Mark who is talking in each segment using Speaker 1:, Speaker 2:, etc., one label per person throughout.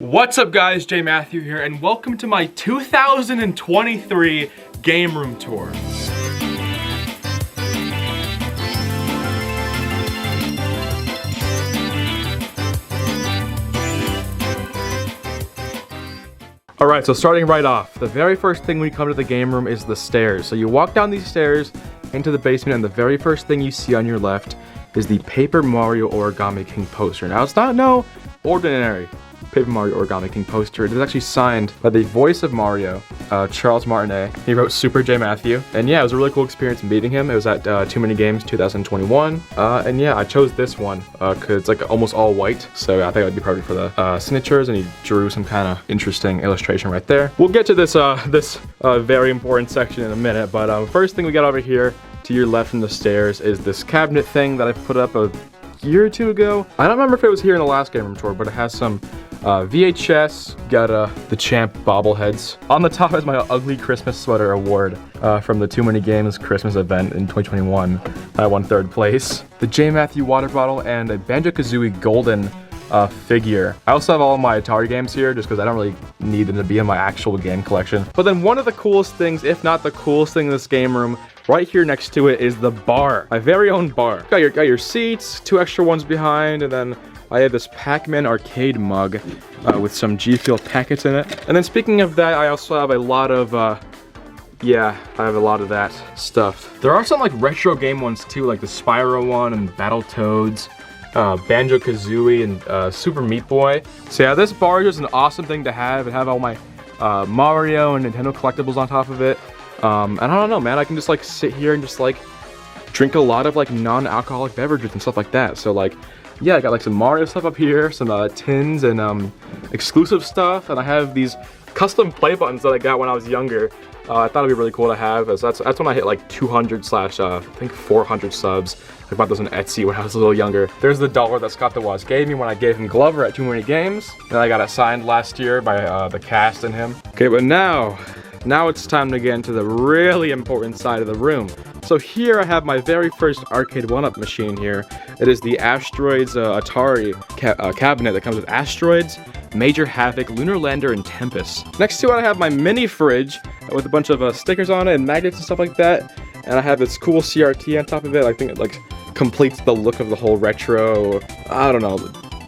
Speaker 1: What's up guys, JMatthew here, and welcome to my 2023 game room tour. Alright, so starting right off, the very first thing when you come to the game room is the stairs. So you walk down these stairs into the basement, and the very first thing you see on your left is the Paper Mario Origami King poster. Now it's not no ordinary Paper Mario Origami King poster. It is actually signed by the voice of Mario, Charles Martinet. He wrote Super JMatthew, and yeah, it was a really cool experience meeting him. It was at Too Many Games 2021, and yeah, I chose this one because it's like almost all white, so I think it would be perfect for the signatures, and he drew some kind of interesting illustration right there. We'll get to this very important section in a minute, but first thing we got over here to your left from the stairs is this cabinet thing that I put up a year or two ago. I don't remember if it was here in the last game room tour, but it has some VHS, got the Champ bobbleheads. On the top is my ugly Christmas sweater award from the Too Many Games Christmas event in 2021. I won 3rd place. The JMatthew water bottle and a Banjo-Kazooie golden figure. I also have all of my Atari games here just because I don't really need them to be in my actual game collection. But then one of the coolest things, if not the coolest thing in this game room, right here next to it is the bar. My very own bar. Got your seats, 2 extra ones behind, and then I have this Pac-Man arcade mug with some G Fuel packets in it. And then speaking of that, I also have a lot of, yeah, I have a lot of that stuff. There are some like retro game ones too, like the Spyro one and Battletoads, Banjo-Kazooie and Super Meat Boy. So yeah, this bar is just an awesome thing to have and have all my Mario and Nintendo collectibles on top of it. And I don't know, man, I can just like sit here and just like drink a lot of like non-alcoholic beverages and stuff like that. So like, yeah, I got like some Mario stuff up here, some tins and exclusive stuff, and I have these custom play buttons that I got when I was younger. I thought it'd be really cool to have, as that's when I hit like 200 slash I think 400 subs. I bought those on Etsy when I was a little younger. There's the dollar that Scott DeWaz gave me when I gave him Glover at Too Many Games. Then I got it signed last year by the cast and him. Okay, but now it's time to get into the really important side of the room. So here I have my very first arcade 1-up machine here. It is the Asteroids Atari cabinet that comes with Asteroids, Major Havoc, Lunar Lander, and Tempest. Next to it I have my mini fridge with a bunch of stickers on it and magnets and stuff like that. And I have this cool CRT on top of it. I think it like completes the look of the whole retro, I don't know,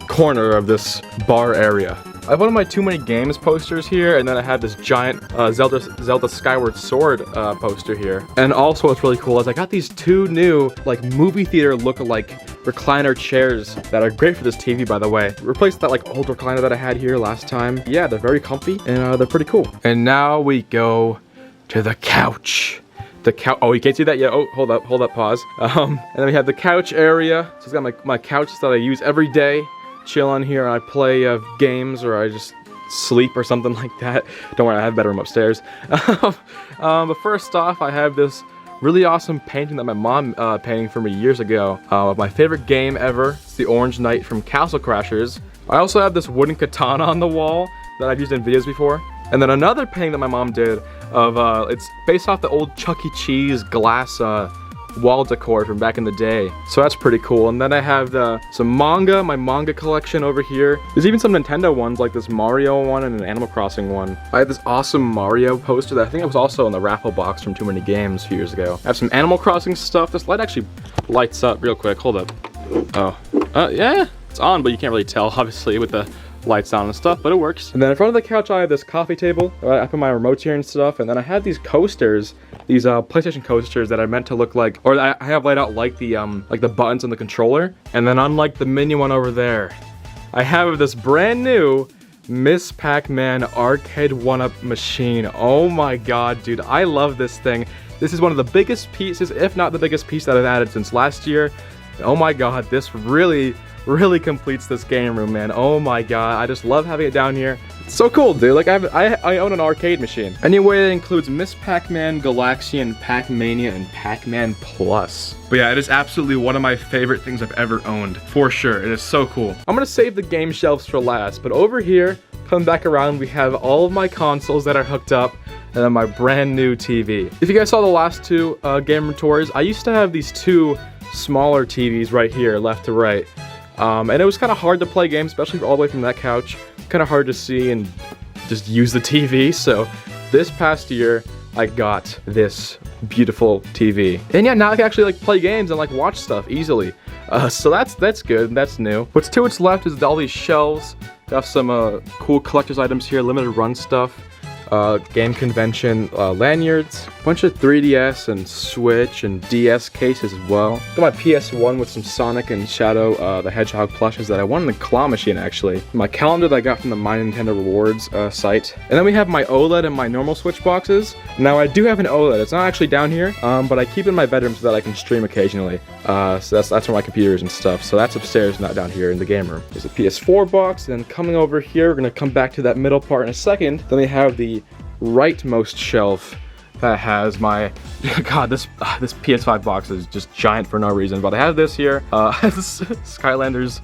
Speaker 1: corner of this bar area. I have one of my Too Many Games posters here, and then I have this giant Zelda Skyward Sword poster here. And also what's really cool is I got these 2 new like movie theater look-alike recliner chairs that are great for this TV, by the way. Replaced that like old recliner that I had here last time. Yeah, they're very comfy and they're pretty cool. And now we go to the couch. The couch. Oh, you can't see that yet. Oh, hold up, pause. And then we have the couch area. So it's got my couch that I use every day. Chill on here and I play games, or I just sleep or something like that. Don't worry, I have a bedroom upstairs. But first off, I have this really awesome painting that my mom painted for me years ago of my favorite game ever. It's the Orange Knight from Castle Crashers. I also have this wooden katana on the wall that I've used in videos before. And then another painting that my mom did of, it's based off the old Chuck E. Cheese glass wall decor from back in the day. So that's pretty cool. And then I have some manga, my manga collection over here. There's even some Nintendo ones like this Mario one and an Animal Crossing one. I have this awesome Mario poster that I think it was also in the raffle box from Too Many Games a few years ago. I have some Animal Crossing stuff. This light actually lights up real quick. Hold up. Oh, yeah, it's on, but you can't really tell obviously with the lights on and stuff, but it works. And then in front of the couch I have this coffee table. I put my remotes here and stuff, and then I have these coasters, these PlayStation coasters that are meant to look like, or I have laid out like the buttons on the controller. And then unlike the mini one over there, I have this brand new Miss Pac-Man arcade 1-up machine. Oh my god, dude, I love this thing. This is one of the biggest pieces, if not the biggest piece that I've added since last year. Oh my god, this really completes this game room, man. Oh my god, I just love having it down here. It's so cool, dude. Like I own an arcade machine. Anyway, it includes Miss Pac-Man, Galaxian, Pac-Mania, and Pac-Man Plus. But yeah, it is absolutely one of my favorite things I've ever owned, for sure. It is so cool. I'm gonna save the game shelves for last, but over here, coming back around, we have all of my consoles that are hooked up, and then my brand new TV. If you guys saw the last 2 game room tours, I used to have these 2 smaller TVs right here, left to right. And it was kind of hard to play games, especially all the way from that couch. kind of hard to see and just use the TV. So this past year, I got this beautiful TV. And yeah, now I can actually like play games and like watch stuff easily. So that's good, that's new. What's to its left is all these shelves. They have some cool collector's items here, limited run stuff. Game convention lanyards, a bunch of 3DS and Switch and DS cases as well. Got my PS1 with some Sonic and Shadow the Hedgehog plushes that I won in the claw machine actually. My calendar that I got from the My Nintendo Rewards site. And then we have my OLED and my normal Switch boxes. Now I do have an OLED, it's not actually down here, but I keep it in my bedroom so that I can stream occasionally. So that's where my computer is and stuff. So that's upstairs, not down here in the game room. There's a PS4 box, and then coming over here, we're gonna come back to that middle part in a second. Then we have the rightmost shelf that has my God, this PS5 box is just giant for no reason, but I have this here. This Skylanders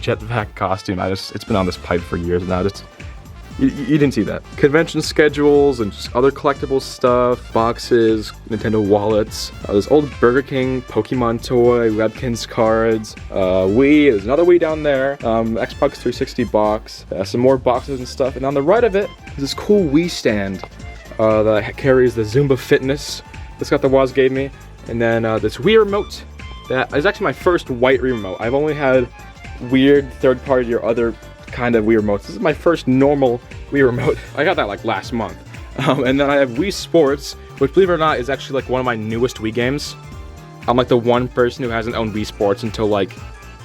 Speaker 1: jetpack costume. It's been on this pipe for years now. You didn't see that. Convention schedules and just other collectible stuff, boxes, Nintendo wallets. There's old Burger King, Pokemon toy, Webkinz cards, Wii, there's another Wii down there, Xbox 360 box, some more boxes and stuff. And on the right of it is this cool Wii stand that carries the Zumba Fitness. This got the Woz gave me. And then this Wii remote that is actually my first white Wii remote. I've only had weird third-party or other kind of Wii remotes. This is my first normal Wii remote. I got that like last month. And then I have Wii Sports, which believe it or not is actually like one of my newest Wii games. I'm like the one person who hasn't owned Wii Sports until like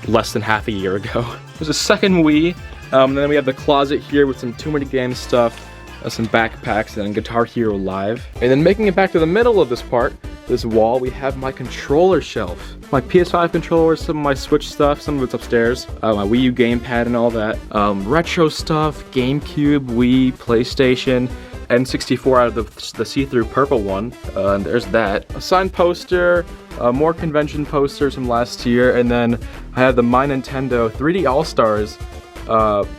Speaker 1: less than half a year ago. There's a second Wii. And then we have the closet here with some Too Many Games stuff, some backpacks, and then Guitar Hero Live. And then making it back to the middle of this part, this wall, we have my controller shelf. My PS5 controllers, some of my Switch stuff, some of it's upstairs. My Wii U gamepad and all that. Retro stuff, GameCube, Wii, PlayStation, N64 out of the see-through purple one. And there's that. A signed poster, more convention posters from last year, and then I have the My Nintendo 3D All-Stars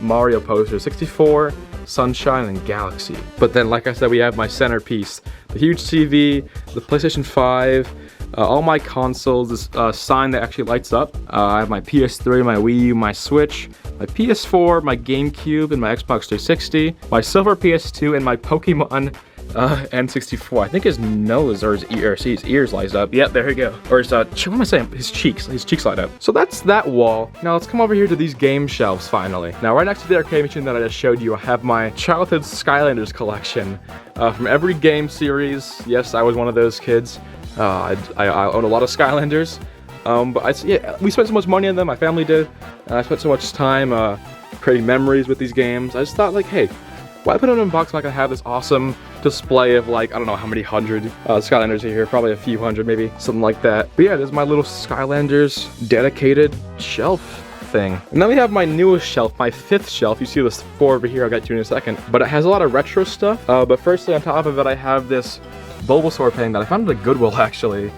Speaker 1: Mario poster, 64, Sunshine, and Galaxy. But then, like I said, we have my centerpiece, the huge TV, the PlayStation 5, all my consoles, this sign that actually lights up. I have my PS3, my Wii U, my Switch, my PS4, my GameCube, and my Xbox 360, my silver PS2, and my Pokemon N64. I think his nose or his ears light up. Yep, there we go. Or his, what am I saying? His cheeks light up. So that's that wall. Now let's come over here to these game shelves finally. Now right next to the arcade machine that I just showed you, I have my childhood Skylanders collection from every game series. Yes, I was one of those kids. I own a lot of Skylanders. But yeah, we spent so much money on them, my family did. I spent so much time creating memories with these games. I just thought like, hey, why put it in a box when I can have this awesome display of like, I don't know how many hundred Skylanders are here, probably a few hundred maybe, something like that. But yeah, this is my little Skylanders dedicated shelf thing. And then we have my newest shelf, my 5th shelf. You see this 4 over here, I'll get to in a second. But it has a lot of retro stuff. But firstly, on top of it, I have this Bulbasaur painting that I found at the Goodwill actually.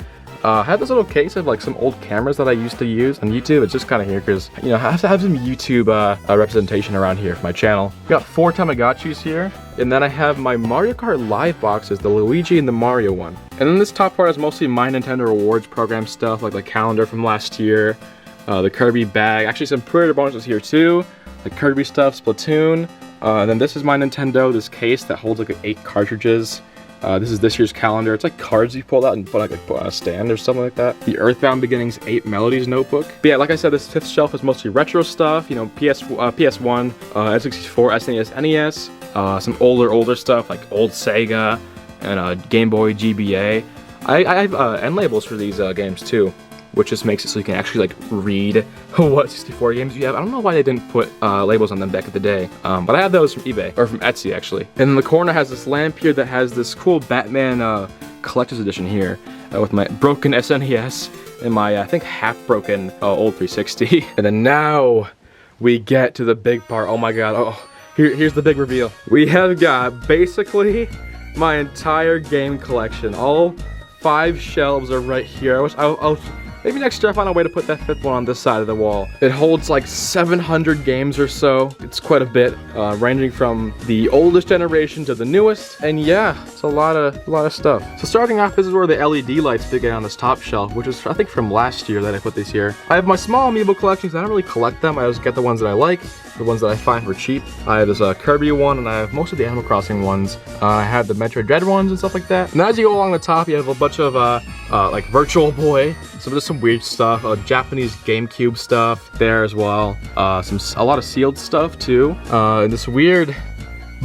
Speaker 1: I have this little case of like some old cameras that I used to use on YouTube. It's just kind of here because, you know, I have to have some YouTube representation around here for my channel. We got 4 Tamagotchis here. And then I have my Mario Kart Live boxes, the Luigi and the Mario one. And then this top part is mostly my Nintendo Rewards program stuff, like the calendar from last year, the Kirby bag, actually some pre-order bonuses here too, the Kirby stuff, Splatoon. And then this is my Nintendo, this case that holds like 8 cartridges. This is this year's calendar. It's like cards you pull out and put on a stand or something like that. The Earthbound Beginnings 8 Melodies notebook. But yeah, like I said, this 5th shelf is mostly retro stuff. You know, PS1, N64, SNES, NES. Some older stuff like old Sega and Game Boy, GBA. I have end labels for these games too, which just makes it so you can actually like read what 64 games you have. I don't know why they didn't put labels on them back in the day, but I have those from eBay, or from Etsy actually. And in the corner has this lamp here that has this cool Batman collector's edition here with my broken SNES and my I think half-broken old 360. And then now we get to the big part. Oh my god, oh, here's the big reveal. We have got basically my entire game collection. All 5 shelves are right here. I'll maybe next year I'll find a way to put that 5th one on this side of the wall. It holds like 700 games or so. It's quite a bit, ranging from the oldest generation to the newest. And yeah, it's a lot of stuff. So starting off, this is where the LED lights begin on this top shelf, which is I think from last year that I put these here. I have my small amiibo collections. I don't really collect them. I just get the ones that I like. the ones that I find for cheap. I have this Kirby one, and I have most of the Animal Crossing ones. I have the Metroid Dread ones and stuff like that. And as you go along the top, you have a bunch of like Virtual Boy, some weird stuff, Japanese GameCube stuff there as well. A lot of sealed stuff too. And this weird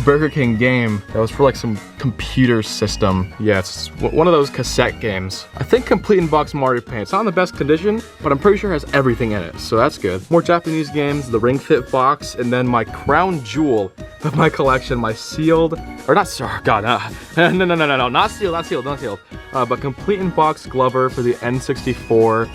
Speaker 1: Burger King game that was for like some computer system. Yeah, it's one of those cassette games. I think complete in box Mario Paint. It's not in the best condition, but I'm pretty sure it has everything in it, so that's good. More Japanese games, the Ring Fit box, and then my crown jewel of my collection, my sealed, or not, oh God, no, not sealed, but complete in box Glover for the N64.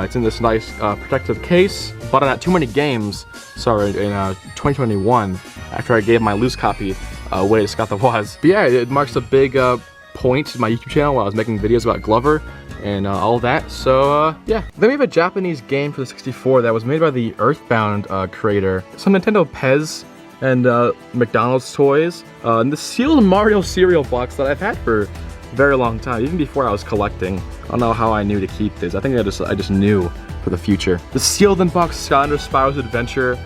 Speaker 1: It's in this nice protective case. Bought it at Too Many Games, sorry, in 2021, after I gave my loose copy away to Scott the Waz. But yeah, it marks a big point in my YouTube channel while I was making videos about Glover and all that. So yeah. Then we have a Japanese game for the 64 that was made by the Earthbound creator. Some Nintendo Pez and McDonald's toys. And the sealed Mario cereal box that I've had for a very long time, even before I was collecting. I don't know how I knew to keep this. I think I just knew for the future. The sealed in box Skylander Spyro's Adventure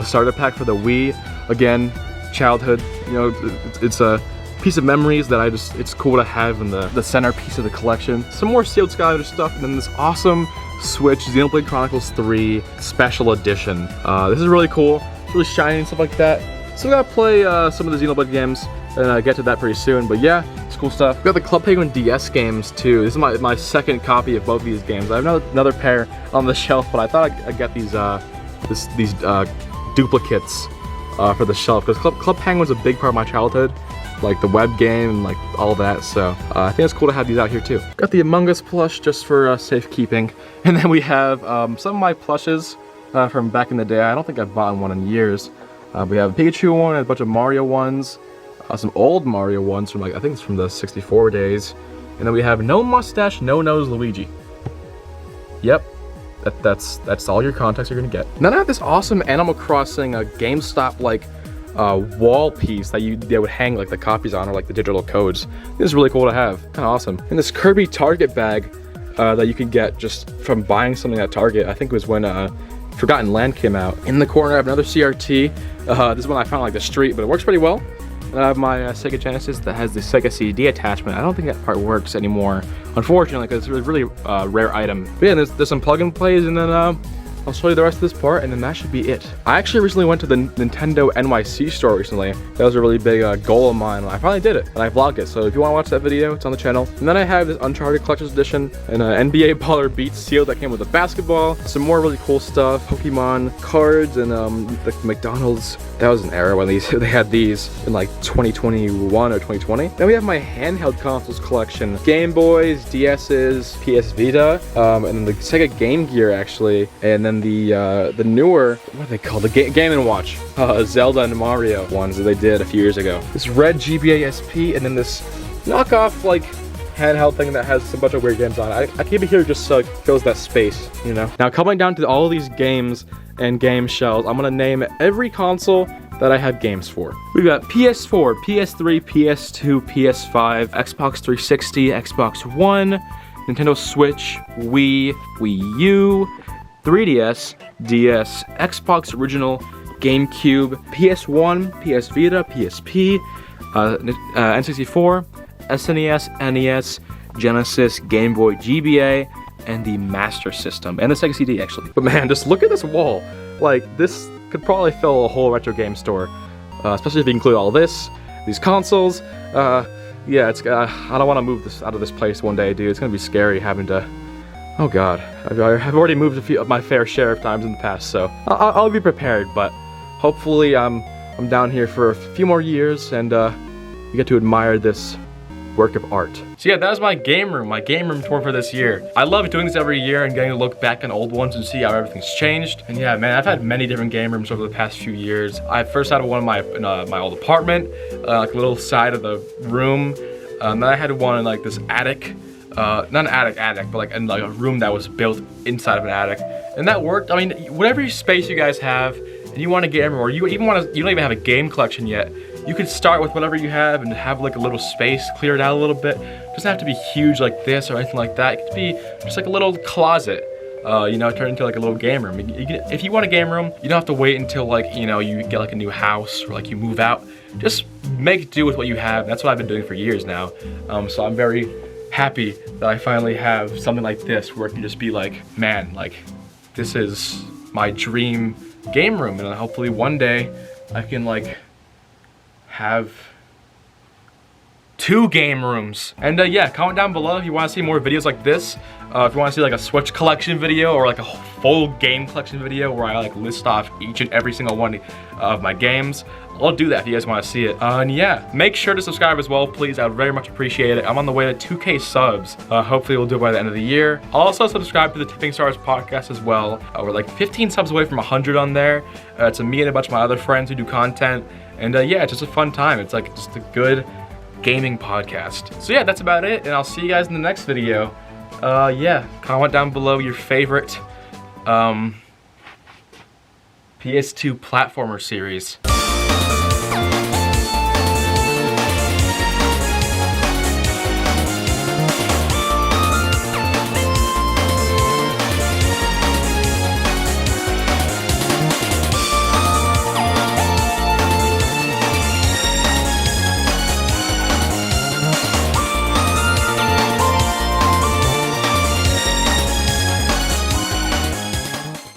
Speaker 1: starter pack for the Wii. Again, childhood. You know, it's a piece of memories that it's cool to have in the centerpiece of the collection. Some more sealed Skylander stuff, and then this awesome Switch Xenoblade Chronicles 3 Special Edition. This is really cool. It's really shiny and stuff like that. So we gotta play some of the Xenoblade games and get to that pretty soon. But yeah, it's cool stuff. We got the Club Penguin DS games too. This is my second copy of both these games. I have another pair on the shelf, but I thought I'd get these duplicates for the shelf, because Club Penguin's a big part of my childhood, like the web game and like all that. So I think it's cool to have these out here too. Got the Among Us plush just for safekeeping, and then we have some of my plushes from back in the day. I don't think I've bought one in years. We have a Pikachu one and a bunch of Mario ones, some old Mario ones from like I think it's from the 64 days, and then we have No Mustache, No Nose Luigi. Yep. That's all your contacts you're gonna get. And then I have this awesome Animal Crossing GameStop like wall piece that they would hang like the copies on, or like the digital codes. This is really cool to have, kind of awesome. And this Kirby Target bag that you can get just from buying something at Target. I think it was when Forgotten Land came out. In the corner I have another CRT. This is one I found like the street, but it works pretty well. And I have my Sega Genesis that has the Sega CD attachment. I don't think that part works anymore, unfortunately, because it's a really rare item. But yeah, there's some plug and plays, and then I'll show you the rest of this part, and then that should be it. I actually recently went to the Nintendo NYC store recently. That was a really big goal of mine. I finally did it, and I vlogged it. So if you want to watch that video, it's on the channel. And then I have this Uncharted Collector's Edition, and an NBA Baller Beats seal that came with a basketball. Some more really cool stuff, Pokemon cards, and the McDonald's. That was an era when they had these in like 2021 or 2020. Then we have my handheld consoles collection: Game Boys, DS's, PS Vita, and then the Sega Game Gear actually, and then the newer, what are they called? The Game & Watch, Zelda and Mario ones that they did a few years ago. This red GBA SP, and then this knockoff like handheld thing that has a bunch of weird games on it. I keep it here just so it fills that space, you know. Now coming down to all of these games and game shells, I'm gonna name every console that I have games for. We've got PS4, PS3, PS2, PS5, Xbox 360, Xbox One, Nintendo Switch, Wii, Wii U, 3DS, DS, Xbox Original, GameCube, PS1, PS Vita, PSP, N64, SNES, NES, Genesis, Game Boy, GBA, and the Master System, and the Sega CD actually. But man, just look at this wall. Like, this could probably fill a whole retro game store, especially if you include all this, these consoles. Yeah, it's I don't want to move this out of this place one day, dude. It's gonna be scary having to. Oh God, I've already moved a few of my fair share of times in the past, so I'll be prepared. But hopefully, I'm down here for a few more years, and you get to admire this work of art. So yeah, that was my game room tour for this year. I love doing this every year and getting to look back on old ones and see how everything's changed. And yeah, man, I've had many different game rooms over the past few years. I first had one in my old apartment, like a little side of the room. Then I had one in like this attic, not an attic, but like in like a room that was built inside of an attic. And that worked. I mean, whatever space you guys have and you want to get everywhere, you don't even have a game collection yet, you could start with whatever you have and have like a little space, clear it out a little bit. It doesn't have to be huge like this or anything like that. It could be just like a little closet you know, turn into like a little game room. If you want a game room, you don't have to wait until like, you know, you get like a new house or like you move out. Just make do with what you have. That's what I've been doing for years now. So I'm very happy that I finally have something like this where it can just be like, man, like this is my dream game room, and hopefully one day I can like have 2 game rooms. And yeah, comment down below if you want to see more videos like this. If you want to see like a Switch collection video or like a full game collection video where I like list off each and every single one of my games, I'll do that if you guys want to see it. And yeah, make sure to subscribe as well, please. I would very much appreciate it. I'm on the way to 2K subs. Hopefully we'll do it by the end of the year. Also subscribe to the Tipping Stars podcast as well. We're like 15 subs away from 100 on there. It's me and a bunch of my other friends who do content. And yeah, it's just a fun time. It's like just a good gaming podcast. So yeah, that's about it, and I'll see you guys in the next video. Yeah, comment down below your favorite PS2 platformer series.